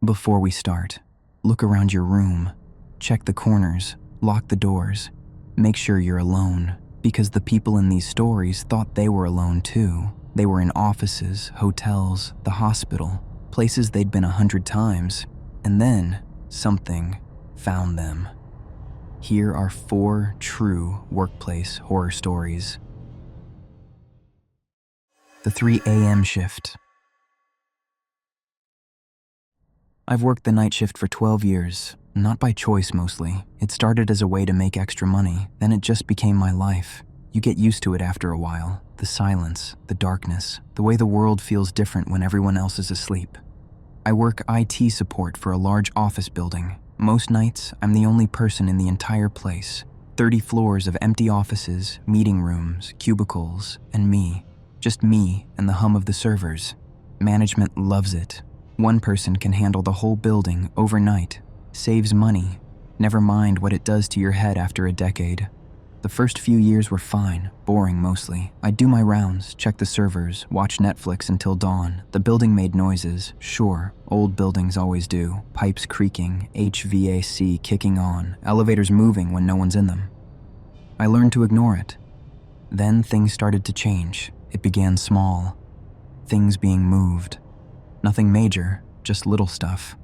Before we start, look around your room, check the corners, lock the doors, make sure you're alone, because the people in these stories thought they were alone too. They were in offices, hotels, the hospital, places they'd been 100 times, and then something found them. Here are 4 true workplace horror stories. The 3 a.m. shift. I've worked the night shift for 12 years, not by choice mostly. It started as a way to make extra money, then it just became my life. You get used to it after a while. The silence, the darkness, the way the world feels different when everyone else is asleep. I work IT support for a large office building. Most nights, I'm the only person in the entire place. 30 floors of empty offices, meeting rooms, cubicles, and me. Just me and the hum of the servers. Management loves it. One person can handle the whole building overnight. Saves money. Never mind what it does to your head after a decade. The first few years were fine, boring mostly. I'd do my rounds, check the servers, watch Netflix until dawn. The building made noises, sure, old buildings always do. Pipes creaking, HVAC kicking on, elevators moving when no one's in them. I learned to ignore it. Then things started to change. It began small. Things being moved. Nothing major, just little stuff.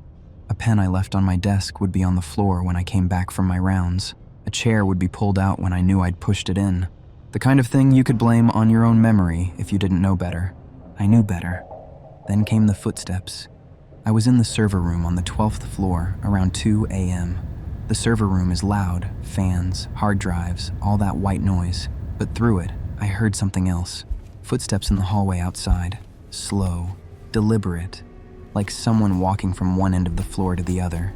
A pen I left on my desk would be on the floor when I came back from my rounds. A chair would be pulled out when I knew I'd pushed it in. The kind of thing you could blame on your own memory if you didn't know better. I knew better. Then came the footsteps. I was in the server room on the 12th floor around 2 a.m. The server room is loud, fans, hard drives, all that white noise. But through it, I heard something else. Footsteps in the hallway outside. Slow, deliberate, like someone walking from one end of the floor to the other.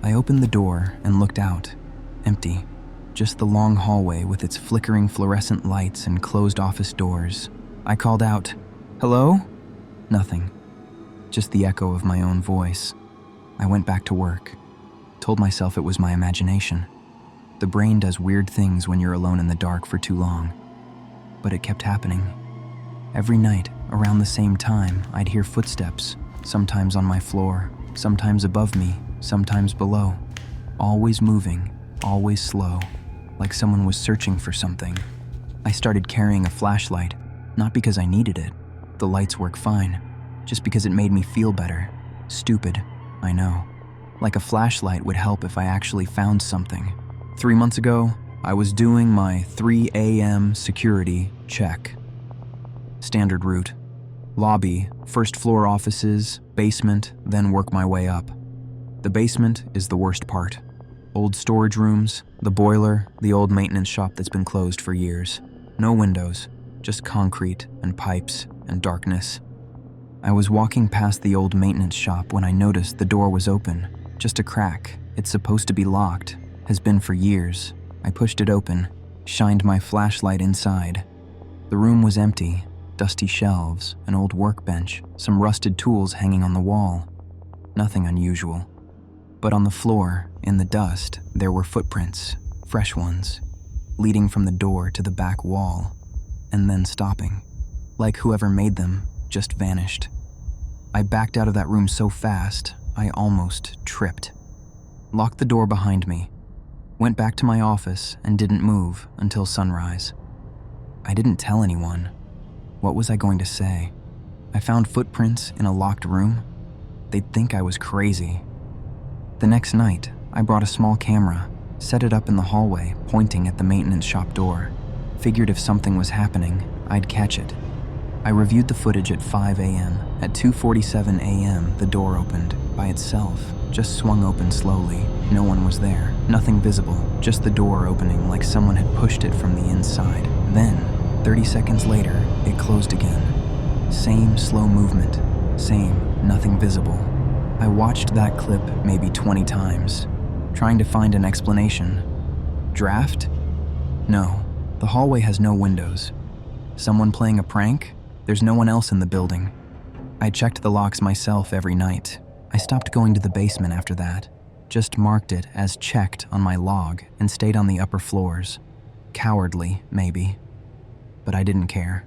I opened the door and looked out. Empty. Just the long hallway with its flickering fluorescent lights and closed office doors. I called out, "Hello?" Nothing. Just the echo of my own voice. I went back to work. Told myself it was my imagination. The brain does weird things when you're alone in the dark for too long. But it kept happening. Every night, around the same time, I'd hear footsteps, sometimes on my floor, sometimes above me, sometimes below. Always moving, always slow, like someone was searching for something. I started carrying a flashlight, not because I needed it. The lights work fine, just because it made me feel better. Stupid, I know. Like a flashlight would help if I actually found something. 3 months ago, I was doing my 3 a.m. security check. Standard route. Lobby, first floor offices, basement, then work my way up. The basement is the worst part. Old storage rooms, the boiler, the old maintenance shop that's been closed for years. No windows, just concrete and pipes and darkness. I was walking past the old maintenance shop when I noticed the door was open. Just a crack. It's supposed to be locked. Has been for years. I pushed it open, shined my flashlight inside. The room was empty. Dusty shelves, an old workbench, some rusted tools hanging on the wall. Nothing unusual. But on the floor, in the dust, there were footprints, fresh ones, leading from the door to the back wall, and then stopping. Like whoever made them just vanished. I backed out of that room so fast, I almost tripped. Locked the door behind me, went back to my office and didn't move until sunrise. I didn't tell anyone. What was I going to say? I found footprints in a locked room? They'd think I was crazy. The next night, I brought a small camera, set it up in the hallway, pointing at the maintenance shop door. Figured if something was happening, I'd catch it. I reviewed the footage at 5 a.m. At 2:47 a.m., the door opened by itself, just swung open slowly. No one was there, nothing visible, just the door opening like someone had pushed it from the inside. Then, 30 seconds later, it closed again. Same slow movement, same nothing visible. I watched that clip maybe 20 times, trying to find an explanation. Draft? No, the hallway has no windows. Someone playing a prank? There's no one else in the building. I checked the locks myself every night. I stopped going to the basement after that, just marked it as checked on my log and stayed on the upper floors. Cowardly, maybe, but I didn't care.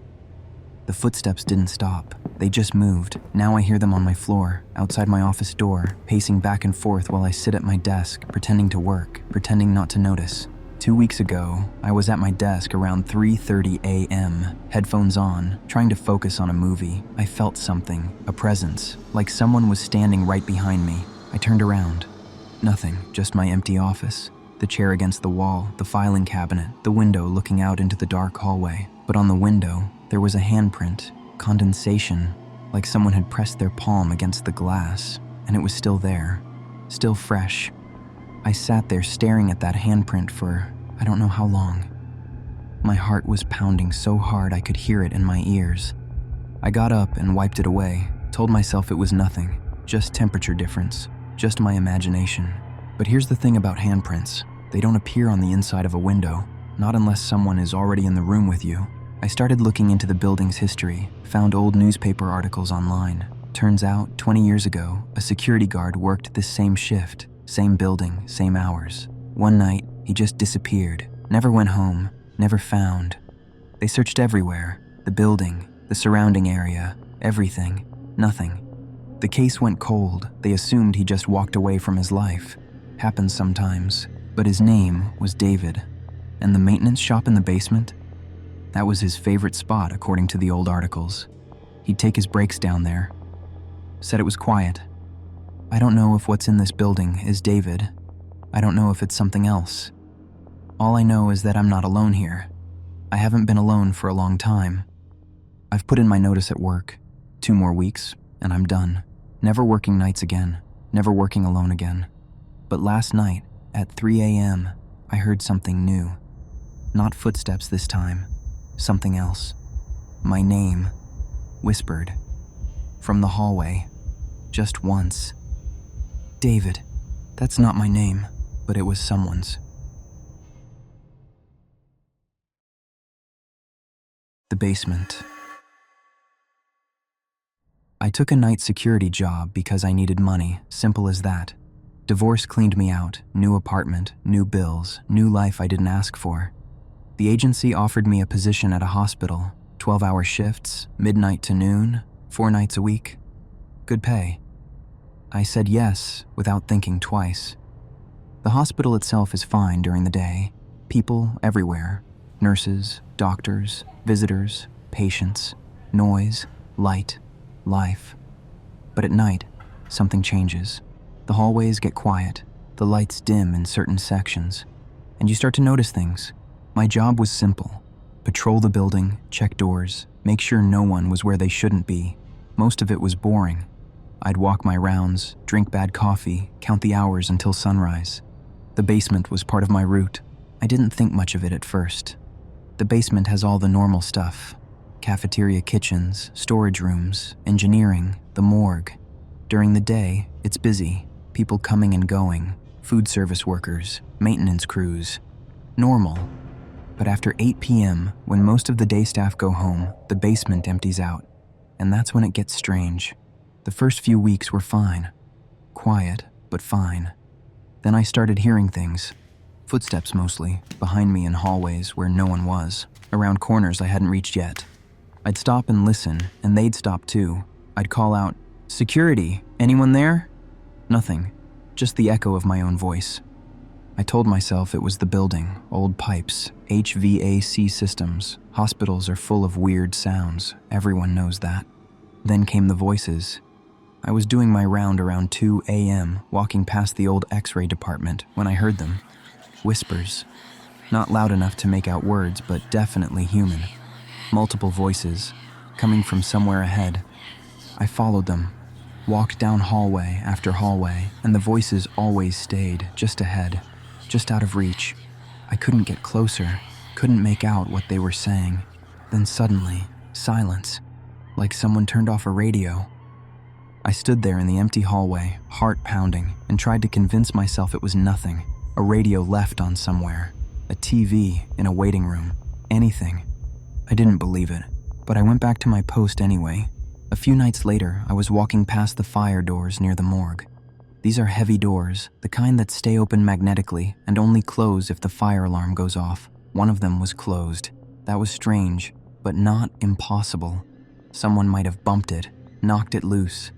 The footsteps didn't stop. They just moved. Now I hear them on my floor, outside my office door, pacing back and forth while I sit at my desk, pretending to work, pretending not to notice. 2 weeks ago, I was at my desk around 3:30 a.m., headphones on, trying to focus on a movie. I felt something, a presence, like someone was standing right behind me. I turned around. Nothing, just my empty office. The chair against the wall, the filing cabinet, the window looking out into the dark hallway. But on the window, there was a handprint, condensation, like someone had pressed their palm against the glass, and it was still there, still fresh. I sat there staring at that handprint for I don't know how long. My heart was pounding so hard I could hear it in my ears. I got up and wiped it away, told myself it was nothing, just temperature difference, just my imagination. But here's the thing about handprints. They don't appear on the inside of a window, not unless someone is already in the room with you. I started looking into the building's history, found old newspaper articles online. Turns out, 20 years ago, a security guard worked this same shift, same building, same hours. One night, he just disappeared, never went home, never found. They searched everywhere, the building, the surrounding area, everything, nothing. The case went cold. They assumed he just walked away from his life. Happens sometimes. But his name was David. And the maintenance shop in the basement? That was his favorite spot, according to the old articles. He'd take his breaks down there. Said it was quiet. I don't know if what's in this building is David. I don't know if it's something else. All I know is that I'm not alone here. I haven't been alone for a long time. I've put in my notice at work. 2 more weeks, and I'm done. Never working nights again. Never working alone again. But last night, at 3 a.m., I heard something new. Not footsteps this time. Something else. My name. Whispered. From the hallway. Just once. David. That's not my name, but it was someone's. The basement. I took a night security job because I needed money, simple as that. Divorce cleaned me out, new apartment, new bills, new life I didn't ask for. The agency offered me a position at a hospital, 12-hour shifts, midnight to noon, 4 nights a week. Good pay. I said yes without thinking twice. The hospital itself is fine during the day. People everywhere. Nurses, doctors, visitors, patients, noise, light, life. But at night, something changes. The hallways get quiet, the lights dim in certain sections, and you start to notice things. My job was simple. Patrol the building, check doors, make sure no one was where they shouldn't be. Most of it was boring. I'd walk my rounds, drink bad coffee, count the hours until sunrise. The basement was part of my route. I didn't think much of it at first. The basement has all the normal stuff. Cafeteria kitchens, storage rooms, engineering, the morgue. During the day, it's busy. People coming and going, food service workers, maintenance crews. Normal. But after 8 p.m., when most of the day staff go home, the basement empties out. And that's when it gets strange. The first few weeks were fine. Quiet, but fine. Then I started hearing things. Footsteps mostly, behind me in hallways where no one was, around corners I hadn't reached yet. I'd stop and listen, and they'd stop too. I'd call out, "Security, anyone there?" Nothing, just the echo of my own voice. I told myself it was the building, old pipes, HVAC systems. Hospitals are full of weird sounds, everyone knows that. Then came the voices. I was doing my round around 2 a.m., walking past the old X-ray department when I heard them. Whispers. Not loud enough to make out words, but definitely human. Multiple voices, coming from somewhere ahead. I followed them. Walked down hallway after hallway, and the voices always stayed just ahead, just out of reach. I couldn't get closer, couldn't make out what they were saying. Then suddenly, silence, like someone turned off a radio. I stood there in the empty hallway, heart pounding, and tried to convince myself it was nothing. A radio left on somewhere, a TV in a waiting room, anything. I didn't believe it, but I went back to my post anyway. A few nights later, I was walking past the fire doors near the morgue. These are heavy doors, the kind that stay open magnetically and only close if the fire alarm goes off. One of them was closed. That was strange, but not impossible. Someone might have bumped it, knocked it loose.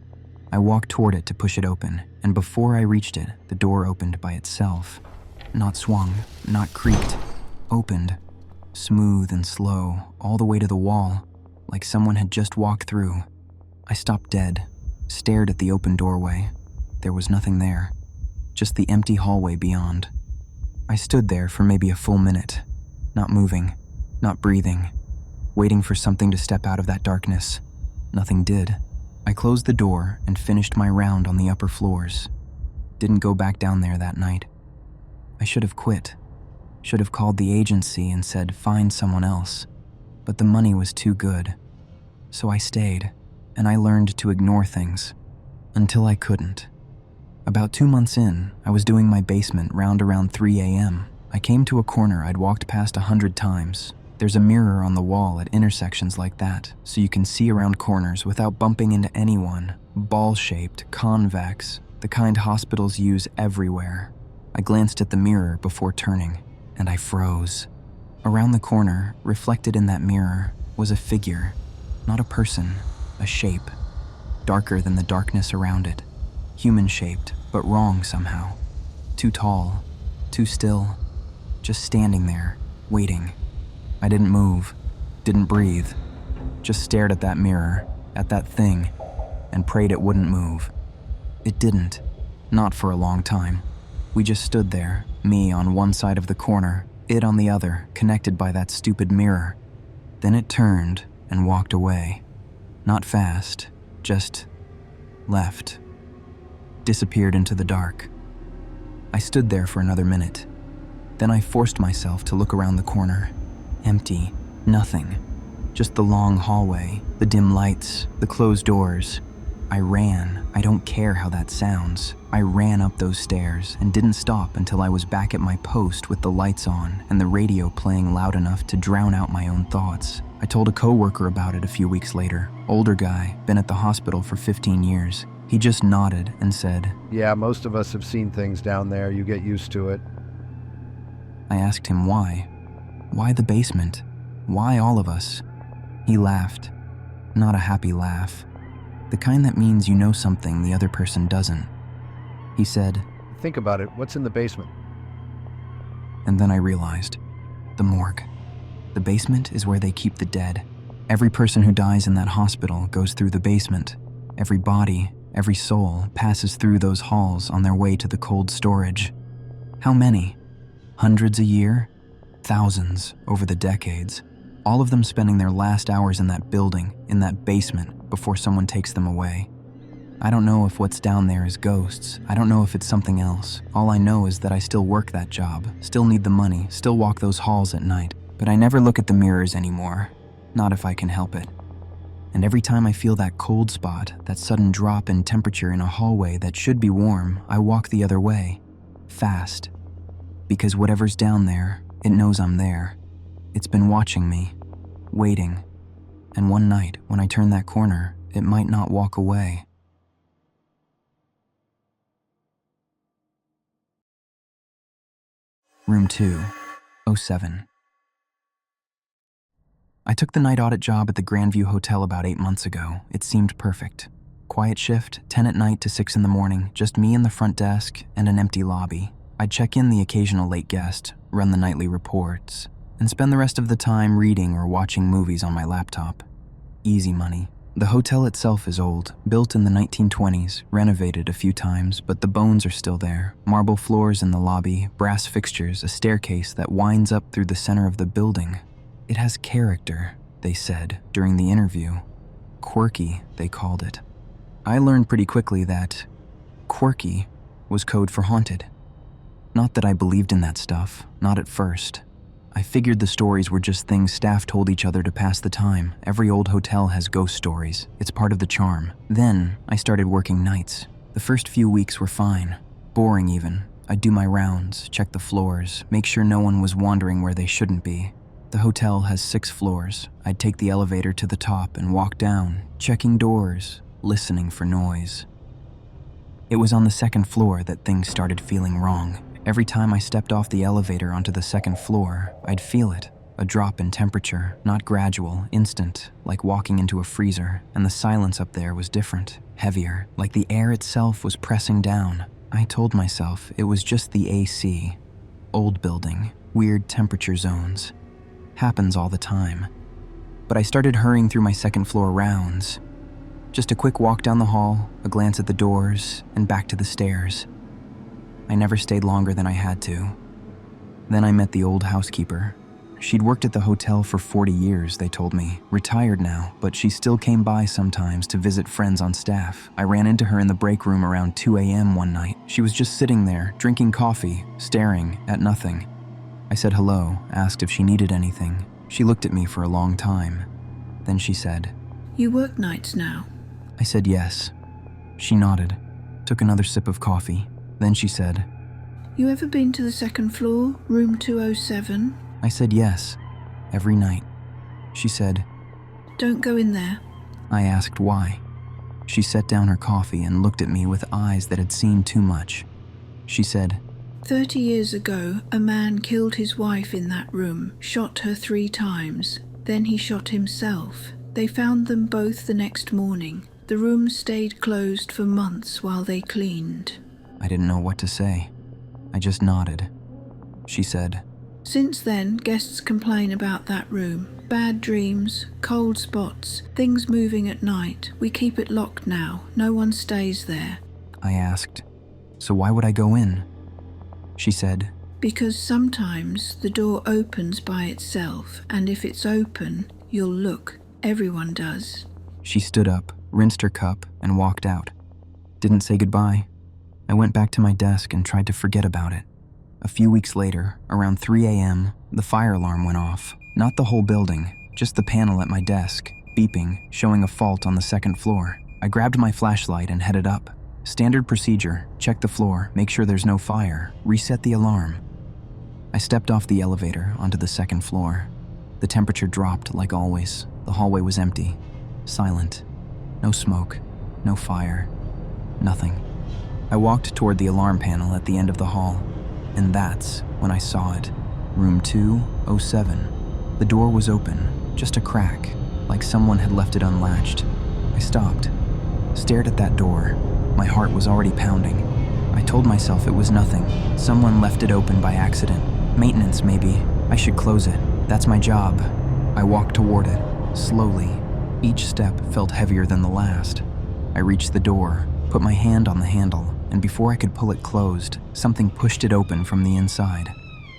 I walked toward it to push it open, and before I reached it, the door opened by itself. Not swung, not creaked. Opened. Smooth and slow, all the way to the wall, like someone had just walked through. I stopped dead, stared at the open doorway. There was nothing there, just the empty hallway beyond. I stood there for maybe a full minute, not moving, not breathing, waiting for something to step out of that darkness. Nothing did. I closed the door and finished my round on the upper floors. Didn't go back down there that night. I should have quit. Should have called the agency and said find someone else. But the money was too good. So I stayed, and I learned to ignore things. Until I couldn't. About 2 months in, I was doing my basement round around 3 a.m. I came to a corner I'd walked past 100 times. There's a mirror on the wall at intersections like that, so you can see around corners without bumping into anyone. Ball-shaped, convex, the kind hospitals use everywhere. I glanced at the mirror before turning, and I froze. Around the corner, reflected in that mirror, was a figure. Not a person, a shape. Darker than the darkness around it. Human-shaped, but wrong somehow. Too tall, too still. Just standing there, waiting. I didn't move, didn't breathe. Just stared at that mirror, at that thing, and prayed it wouldn't move. It didn't. Not for a long time. We just stood there, me on one side of the corner, it on the other, connected by that stupid mirror. Then it turned and walked away. Not fast, just left. Disappeared into the dark. I stood there for another minute. Then I forced myself to look around the corner. Empty. Nothing. Just the long hallway, the dim lights, the closed doors. I ran. I don't care how that sounds. I ran up those stairs and didn't stop until I was back at my post with the lights on and the radio playing loud enough to drown out my own thoughts. I told a coworker about it a few weeks later. Older guy, been at the hospital for 15 years. He just nodded and said, "Yeah, most of us have seen things down there. You get used to it." I asked him why. Why the basement? Why all of us? He laughed. Not a happy laugh. The kind that means you know something the other person doesn't. He said, "Think about it. What's in the basement?" And then I realized. The morgue. The basement is where they keep the dead. Every person who dies in that hospital goes through the basement. Every body, every soul passes through those halls on their way to the cold storage. How many? Hundreds a year? Thousands over the decades. All of them spending their last hours in that building, in that basement, before someone takes them away. I don't know if what's down there is ghosts. I don't know if it's something else. All I know is that I still work that job, still need the money, still walk those halls at night. But I never look at the mirrors anymore. Not if I can help it. And every time I feel that cold spot, that sudden drop in temperature in a hallway that should be warm, I walk the other way. Fast. Because whatever's down there, it knows I'm there. It's been watching me, waiting. And one night, when I turn that corner, it might not walk away. Room 207. I took the night audit job at the Grandview Hotel about 8 months ago. It seemed perfect. Quiet shift, 10 at night to 6 in the morning, just me and the front desk and an empty lobby. I'd check in the occasional late guest, run the nightly reports, and spend the rest of the time reading or watching movies on my laptop. Easy money. The hotel itself is old, built in the 1920s, renovated a few times, but the bones are still there. Marble floors in the lobby, brass fixtures, a staircase that winds up through the center of the building. It has character, they said during the interview. Quirky, they called it. I learned pretty quickly that quirky was code for haunted. Not that I believed in that stuff, not at first. I figured the stories were just things staff told each other to pass the time. Every old hotel has ghost stories. It's part of the charm. Then, I started working nights. The first few weeks were fine. Boring even. I'd do my rounds, check the floors, make sure no one was wandering where they shouldn't be. The hotel has 6 floors. I'd take the elevator to the top and walk down, checking doors, listening for noise. It was on the 2nd floor that things started feeling wrong. Every time I stepped off the elevator onto the 2nd floor, I'd feel it. A drop in temperature, not gradual, instant, like walking into a freezer, and the silence up there was different, heavier, like the air itself was pressing down. I told myself it was just the AC. Old building, weird temperature zones. Happens all the time. But I started hurrying through my second floor rounds. Just a quick walk down the hall, a glance at the doors, and back to the stairs. I never stayed longer than I had to. Then I met the old housekeeper. She'd worked at the hotel for 40 years, they told me. Retired now, but she still came by sometimes to visit friends on staff. I ran into her in the break room around 2 a.m. one night. She was just sitting there, drinking coffee, staring at nothing. I said hello, asked if she needed anything. She looked at me for a long time. Then she said, "You work nights now?" I said yes. She nodded, took another sip of coffee. Then she said, "You ever been to the second floor, room 207? I said yes, every night. She said, "Don't go in there." I asked why. She set down her coffee and looked at me with eyes that had seen too much. She said, 30 years ago, a man killed his wife in that room, shot her 3 times. Then he shot himself. They found them both the next morning. The room stayed closed for months while they cleaned." I didn't know what to say. I just nodded. She said, "Since then, guests complain about that room. Bad dreams, cold spots, things moving at night. We keep it locked now. No one stays there." I asked, so why would I go in? She said, "Because sometimes the door opens by itself, and if it's open, you'll look. Everyone does." She stood up, rinsed her cup, and walked out. Didn't say goodbye. I went back to my desk and tried to forget about it. A few weeks later, around 3 a.m., the fire alarm went off. Not the whole building, just the panel at my desk, beeping, showing a fault on the second floor. I grabbed my flashlight and headed up. Standard procedure, check the floor, make sure there's no fire, reset the alarm. I stepped off the elevator onto the second floor. The temperature dropped like always. The hallway was empty, silent. No smoke, no fire, nothing. I walked toward the alarm panel at the end of the hall. And that's when I saw it. Room 207. The door was open, just a crack, like someone had left it unlatched. I stopped, stared at that door. My heart was already pounding. I told myself it was nothing. Someone left it open by accident. Maintenance, maybe. I should close it. That's my job. I walked toward it, slowly. Each step felt heavier than the last. I reached the door, put my hand on the handle, and before I could pull it closed, something pushed it open from the inside.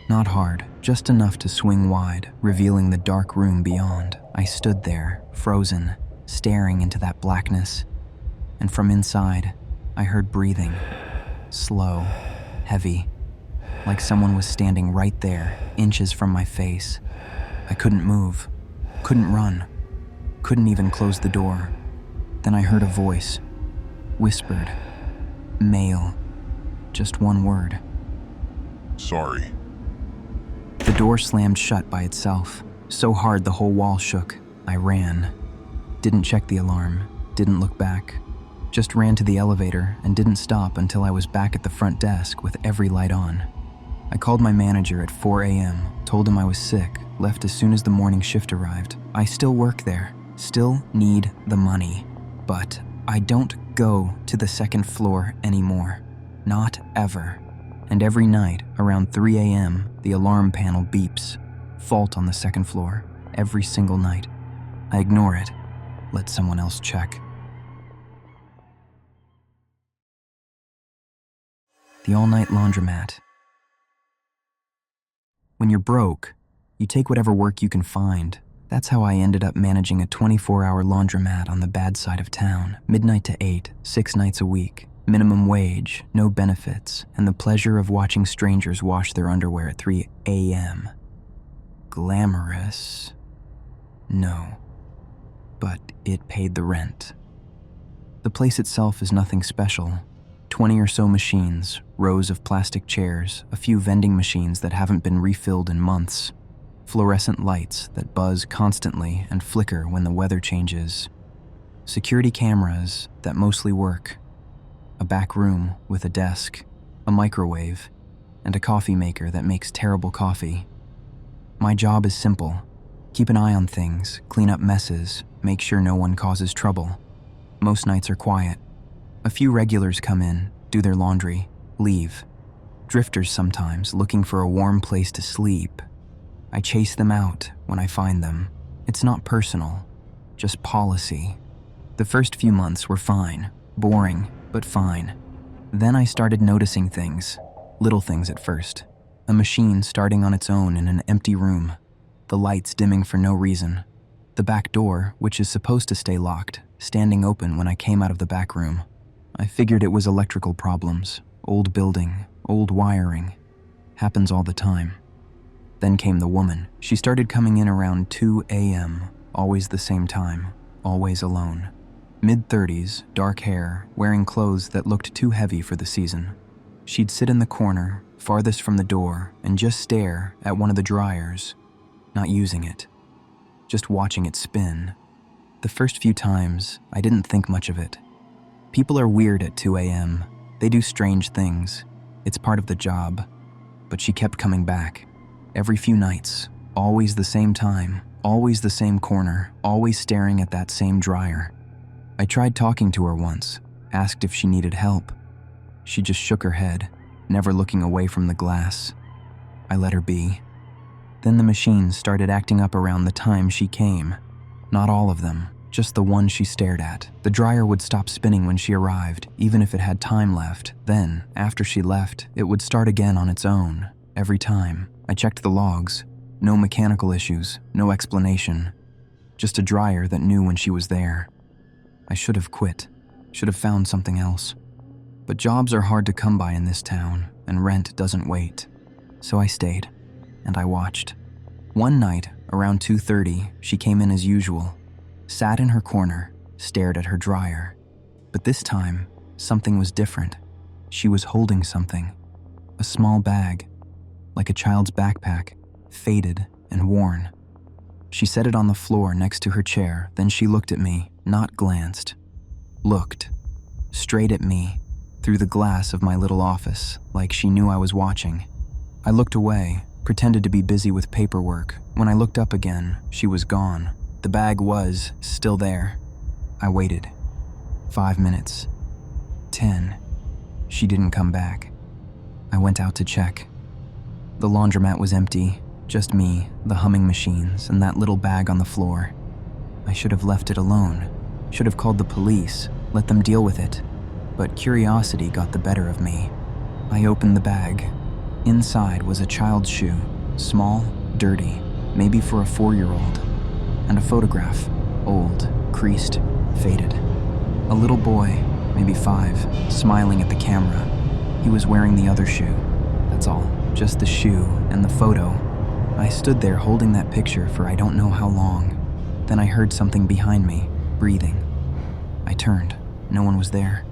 Not hard, just enough to swing wide, revealing the dark room beyond. I stood there, frozen, staring into that blackness. And from inside, I heard breathing. Slow, heavy, like someone was standing right there, inches from my face. I couldn't move, couldn't run, couldn't even close the door. Then I heard a voice, whispered. Male. Just one word. "Sorry." The door slammed shut by itself, so hard the whole wall shook. I ran. Didn't check the alarm, didn't look back. Just ran to the elevator and didn't stop until I was back at the front desk with every light on. I called my manager at 4 a.m., told him I was sick, left as soon as the morning shift arrived. I still work there, still need the money, but I don't go to the second floor anymore. Not ever. And every night, around 3 a.m., the alarm panel beeps. Fault on the second floor, every single night. I ignore it. Let someone else check. The all-night laundromat. When you're broke, you take whatever work you can find. That's how I ended up managing a 24-hour laundromat on the bad side of town, midnight to 8, 6 nights a week. Minimum wage, no benefits, and the pleasure of watching strangers wash their underwear at 3 a.m. Glamorous? No. But it paid the rent. The place itself is nothing special. 20 or so machines, rows of plastic chairs, a few vending machines that haven't been refilled in months. Fluorescent lights that buzz constantly and flicker when the weather changes. Security cameras that mostly work. A back room with a desk, a microwave, and a coffee maker that makes terrible coffee. My job is simple. Keep an eye on things, clean up messes, make sure no one causes trouble. Most nights are quiet. A few regulars come in, do their laundry, leave. Drifters sometimes, looking for a warm place to sleep. I chase them out when I find them. It's not personal, just policy. The first few months were fine, boring, but fine. Then I started noticing things, little things at first. A machine starting on its own in an empty room. The lights dimming for no reason. The back door, which is supposed to stay locked, standing open when I came out of the back room. I figured it was electrical problems, old building, old wiring. Happens all the time. Then came the woman. She started coming in around 2 a.m., always the same time, always alone. Mid-30s, dark hair, wearing clothes that looked too heavy for the season. She'd sit in the corner, farthest from the door, and just stare at one of the dryers, not using it, just watching it spin. The first few times, I didn't think much of it. People are weird at 2 a.m. They do strange things. It's part of the job. But she kept coming back. Every few nights, always the same time, always the same corner, always staring at that same dryer. I tried talking to her once, asked if she needed help. She just shook her head, never looking away from the glass. I let her be. Then the machines started acting up around the time she came. Not all of them, just the one she stared at. The dryer would stop spinning when she arrived, even if it had time left. Then, after she left, it would start again on its own, every time. I checked the logs. No mechanical issues, no explanation. Just a dryer that knew when she was there. I should have quit, should have found something else. But jobs are hard to come by in this town, and rent doesn't wait. So I stayed, and I watched. One night, around 2:30, she came in as usual, sat in her corner, stared at her dryer. But this time, something was different. She was holding something. A small bag, like a child's backpack, faded and worn. She set it on the floor next to her chair, then she looked at me, not glanced. Looked. Straight at me, through the glass of my little office, like she knew I was watching. I looked away, pretended to be busy with paperwork. When I looked up again, she was gone. The bag was still there. I waited. 5 minutes. 10. She didn't come back. I went out to check. The laundromat was empty, just me, the humming machines, and that little bag on the floor. I should have left it alone. Should have called the police, let them deal with it. But curiosity got the better of me. I opened the bag. Inside was a child's shoe, small, dirty, maybe for a 4-year-old, and a photograph, old, creased, faded. A little boy, maybe 5, smiling at the camera. He was wearing the other shoe. That's all, just the shoe and the photo. I stood there holding that picture for I don't know how long. Then I heard something behind me, breathing. I turned. No one was there.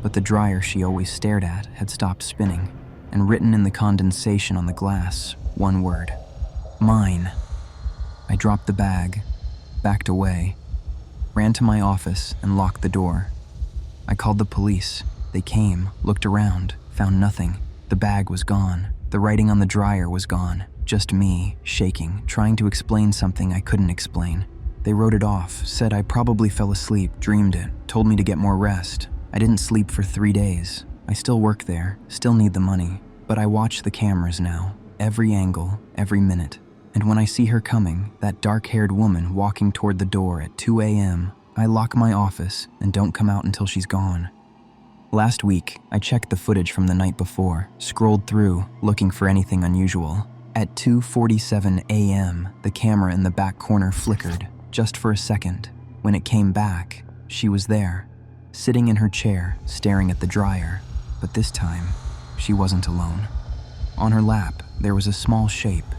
But the dryer she always stared at had stopped spinning, and written in the condensation on the glass, one word: mine. I dropped the bag, backed away, ran to my office and locked the door. I called the police. They came, looked around, found nothing. The bag was gone. The writing on the dryer was gone. Just me, shaking, trying to explain something I couldn't explain. They wrote it off, said I probably fell asleep, dreamed it, told me to get more rest. I didn't sleep for 3 days. I still work there, still need the money, but I watch the cameras now, every angle, every minute. And when I see her coming, that dark-haired woman walking toward the door at 2 a.m., I lock my office and don't come out until she's gone. Last week, I checked the footage from the night before, scrolled through, looking for anything unusual. At 2:47 a.m., the camera in the back corner flickered, just for a second. When it came back, she was there, sitting in her chair, staring at the dryer. But this time, she wasn't alone. On her lap, there was a small shape,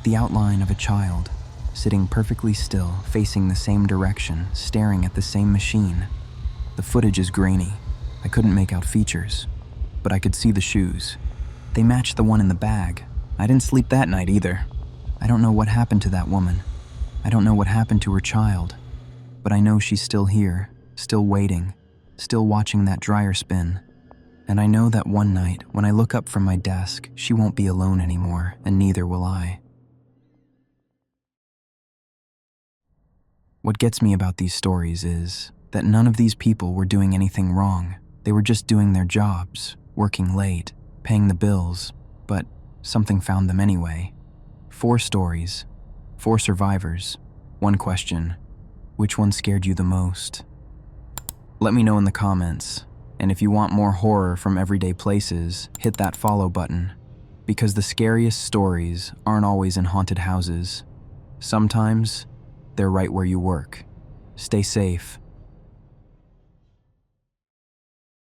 the outline of a child, sitting perfectly still, facing the same direction, staring at the same machine. The footage is grainy. I couldn't make out features, but I could see the shoes. They matched the one in the bag. I didn't sleep that night either. I don't know what happened to that woman. I don't know what happened to her child, but I know she's still here, still waiting, still watching that dryer spin. And I know that one night, when I look up from my desk, she won't be alone anymore, and neither will I. What gets me about these stories is that none of these people were doing anything wrong. They were just doing their jobs, working late, paying the bills, but something found them anyway. 4 stories, 4 survivors, 1 question. Which one scared you the most? Let me know in the comments, and if you want more horror from everyday places, hit that follow button, because the scariest stories aren't always in haunted houses. Sometimes, they're right where you work. Stay safe,